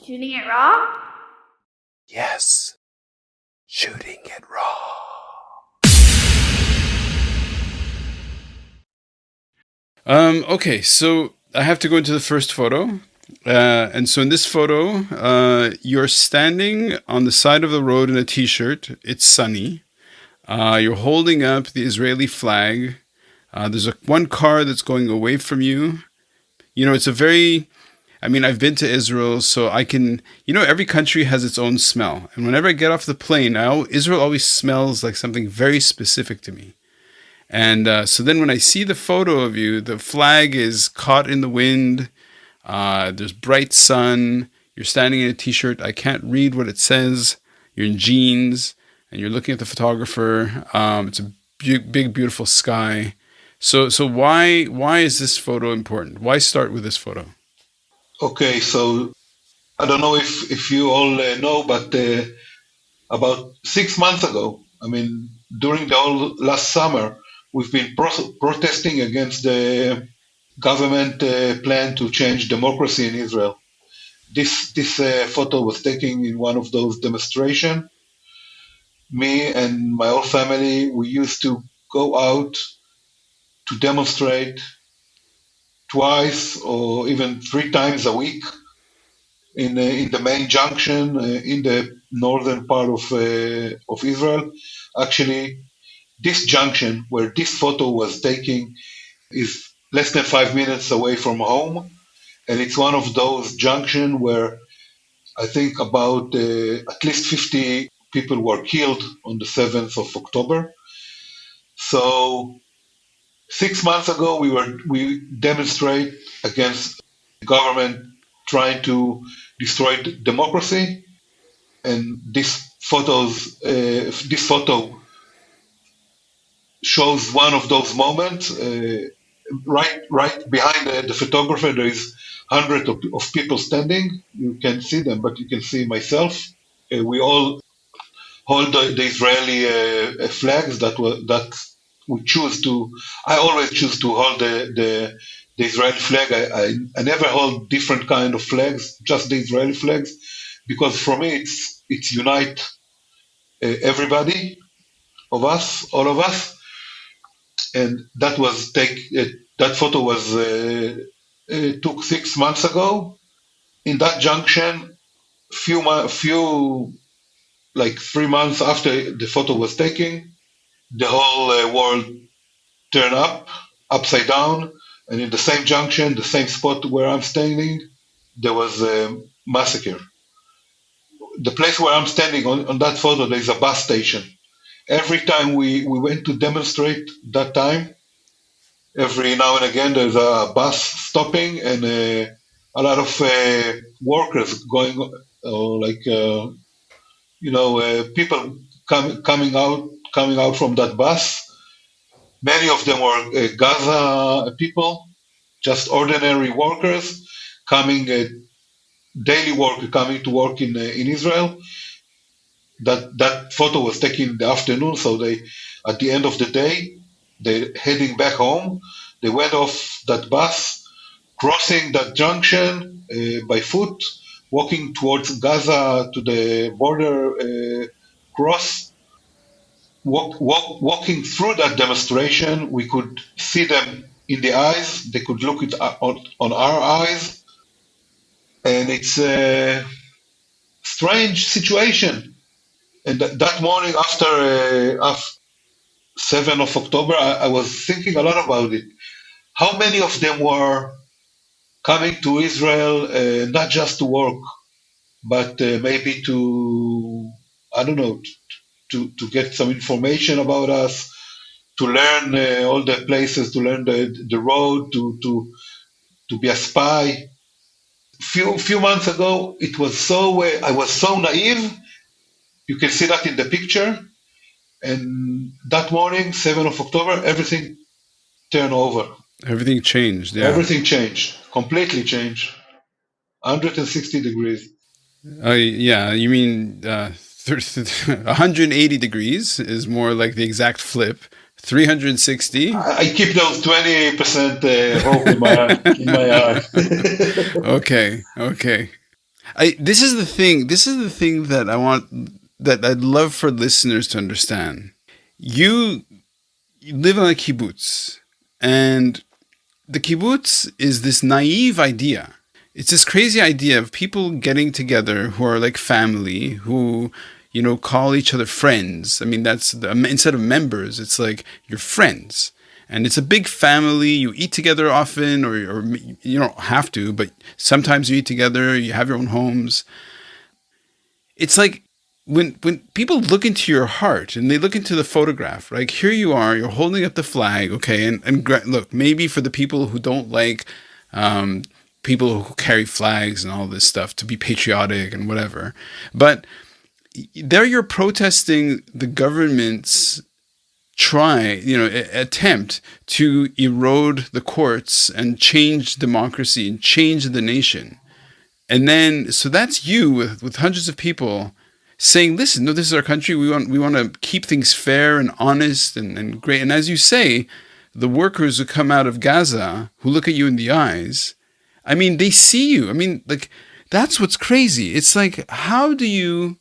Shooting it raw? Yes. Shooting it raw. Okay, so I have to go into the first photo. And so in this photo, you're standing on the side of the road in a t-shirt. It's sunny. You're holding up the Israeli flag. There's one car that's going away from you. You know, I've been to Israel, so I can, every country has its own smell. And whenever I get off the plane, Israel always smells like something very specific to me. And so then when I see the photo of you, the flag is caught in the wind. There's bright sun. You're standing in a t-shirt. I can't read what it says. You're in jeans and you're looking at the photographer. It's a big, beautiful sky. So why is this photo important? Why start with this photo? Okay, so I don't know if you all know, but about 6 months ago, during the whole last summer, we've been protesting against the government plan to change democracy in Israel. This photo was taken in one of those demonstrations. Me and my whole family, we used to go out to demonstrate twice or even 3 times a week in the main junction in the northern part of Israel. Actually, this junction where this photo was taken is less than 5 minutes away from home, and it's one of those junctions where I think about at least 50 people were killed on the 7th of October. So 6 months ago, we demonstrate against the government trying to destroy democracy, and this photo shows one of those moments. Right behind the photographer, there is hundreds of people standing. You can see them, but you can see myself. We all hold the Israeli flags that we choose to. I always choose to hold the Israeli flag. I never hold different kind of flags, just the Israeli flags, because for me it's unite everybody of us, all of us. And that photo was took 6 months ago. In that junction, like 3 months after the photo was taken, the whole world turned upside down, and in the same junction, the same spot where I'm standing, there was a massacre. The place where I'm standing on that photo, there's a bus station. Every time we went to demonstrate that time, every now and again there's a bus stopping and a lot of workers going, people coming out from that bus. Many of them were Gaza people, just ordinary workers coming daily work, coming to work in Israel. That photo was taken in the afternoon, so they, at the end of the day, they're heading back home. They went off that bus, crossing that junction by foot, walking towards Gaza to the border cross. Walking through that demonstration, we could see them in the eyes. They could look on our eyes, and it's a strange situation. And that morning after 7th of October, I was thinking a lot about it. How many of them were coming to Israel not just to work, but maybe to, I don't know, to get some information about us, to learn all the places, to learn the road, to be a spy. Few months ago, it was I was so naive. You can see that in the picture. And that morning, 7th of October, everything turned over. Everything changed, yeah. Everything changed, completely changed. 160 degrees. Yeah, you mean 180 degrees is more like the exact flip. 360. I keep those 20% hope in my heart. Okay. I this is the thing. This is the thing that I want, that I'd love for listeners to understand. You, you live on a kibbutz, and the kibbutz is this naive idea. It's this crazy idea of people getting together who are like family, who, you know, call each other friends. I mean, that's the, instead of members, it's like you're friends. And it's a big family. You eat together often, or you don't have to, but sometimes you eat together. You have your own homes. It's like when people look into your heart and they look into the photograph, like here you are, you're holding up the flag, okay, look, maybe for the people who don't like um, people who carry flags and all this stuff to be patriotic and whatever, but there you're protesting the government's attempt to erode the courts and change democracy and change the nation. And then, so that's you with hundreds of people saying, listen, no, this is our country. We want to keep things fair and honest and great. And as you say, the workers who come out of Gaza, who look at you in the eyes, I mean, they see you. I mean, like, that's what's crazy. It's like, how do you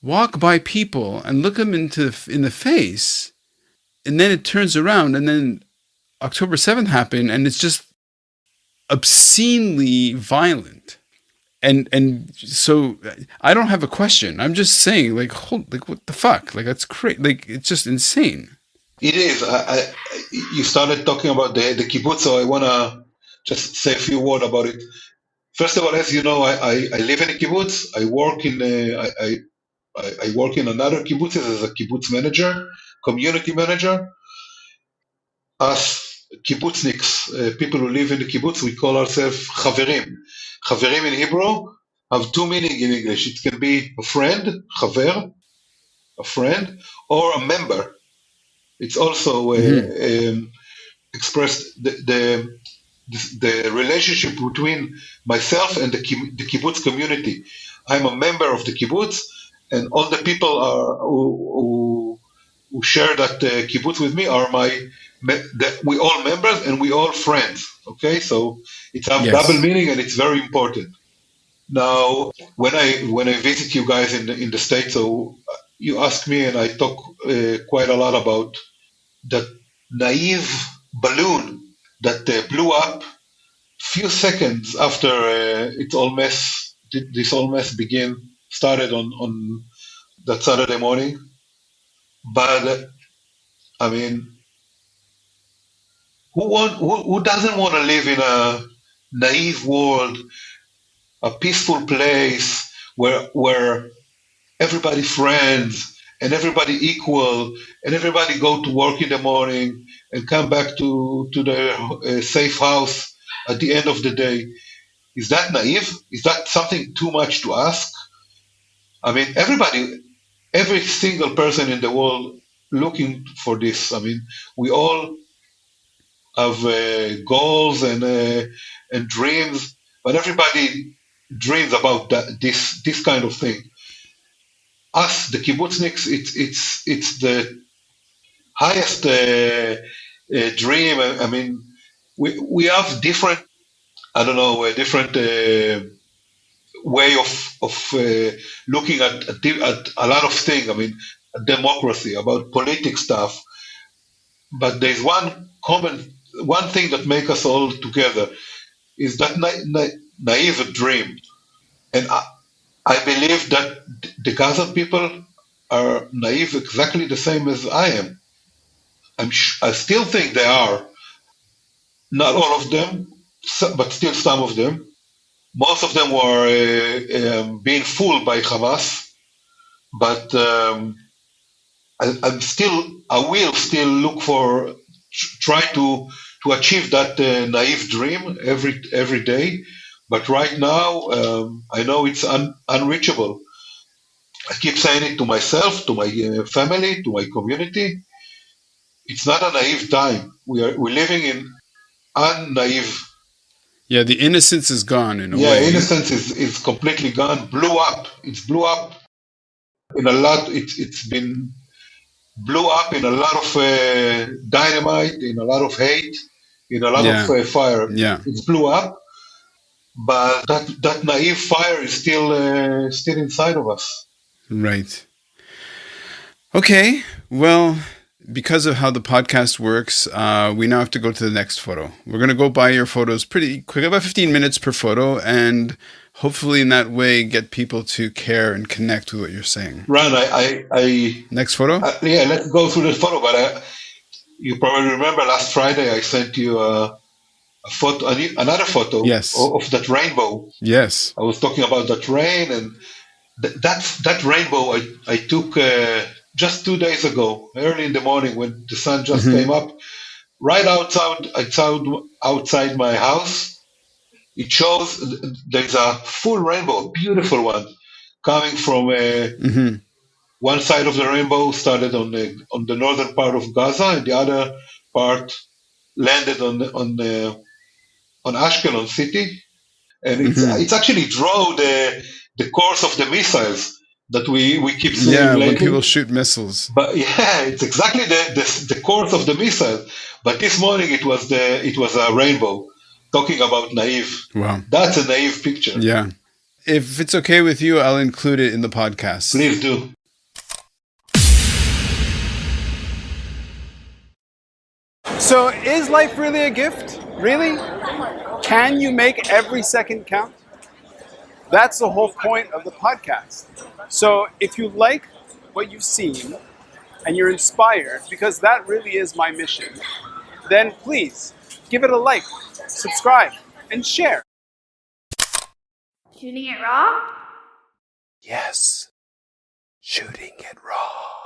walk by people and look them in the face, and then it turns around, and then October 7th happened, and it's just obscenely violent. And so I don't have a question. I'm just saying, like, hold, like, what the fuck? Like, that's crazy. Like, it's just insane. It is. You started talking about the kibbutz, so I want to just say a few words about it. First of all, as you know, I live in a kibbutz. I work in another kibbutz as a kibbutz manager, community manager. Us kibbutzniks, people who live in the kibbutz, we call ourselves chaverim. Chaverim in Hebrew have two meanings in English. It can be a friend, chaver, a friend, or a member. It's also Hmm. expressed the relationship between myself and the kibbutz community. I'm a member of the kibbutz, and all the people who share that kibbutz with me are we all members and we all friends. Okay, so it's a double Yes. meaning and it's very important. Now, when I visit you guys in the states, so you ask me and I talk quite a lot about that naive balloon that blew up few seconds after this all mess started on that Saturday morning. But I mean, who doesn't want to live in a naive world, a peaceful place where everybody friends and everybody equal and everybody go to work in the morning and come back to their safe house at the end of the day. Is that naive? Is that something too much to ask? I mean, every single person in the world looking for this. I mean, we all have goals and dreams, but everybody dreams about this kind of thing. Us, the kibbutzniks, it's the highest dream. I mean, we have different, I don't know, a different way of looking at a lot of things. I mean, democracy, about politics stuff. But there's one thing that makes us all together is that naive dream. And I believe that the Gaza people are naive exactly the same as I am. I still think they are. Not all of them, but still some of them. Most of them were being fooled by Hamas, but I will still look for, try to achieve that naive dream every day. But right now, I know it's unreachable. I keep saying it to myself, to my family, to my community. It's not a naive time. We're living in unnaive. Yeah, the innocence is gone in a Yeah, way. innocence is completely gone. Blew up. It's blew up in a lot. It's been blew up in a lot of dynamite, in a lot of hate, in a lot of Yeah. fire. Yeah. It's blew up, but that naive fire is still inside of us. Right. Okay. Well, because of how the podcast works, we now have to go to the next photo. We're going to go by your photos pretty quick, about 15 minutes per photo, and hopefully in that way get people to care and connect with what you're saying. Ran, Next photo? yeah, let's go through the photo. But you probably remember last Friday I sent you a photo, another photo Yes. of that rainbow. Yes. I was talking about that rain, and that rainbow I took just 2 days ago, early in the morning when the sun just came up, right outside my house. It shows there's a full rainbow, a beautiful one, coming from one side of the rainbow started on the northern part of Gaza, and the other part landed on Ashkelon city, and it's actually draw the course of the missiles that we keep seeing lately. When people shoot missiles. But yeah, it's exactly the course of the missile. But this morning it was a rainbow, talking about naive. Wow, that's a naive picture. Yeah, if it's okay with you, I'll include it in the podcast. Please do. So, is life really a gift? Really? Can you make every second count? That's the whole point of the podcast. So if you like what you've seen and you're inspired, because that really is my mission, then please give it a like, subscribe, and share. Shooting it raw? Yes. Shooting it raw.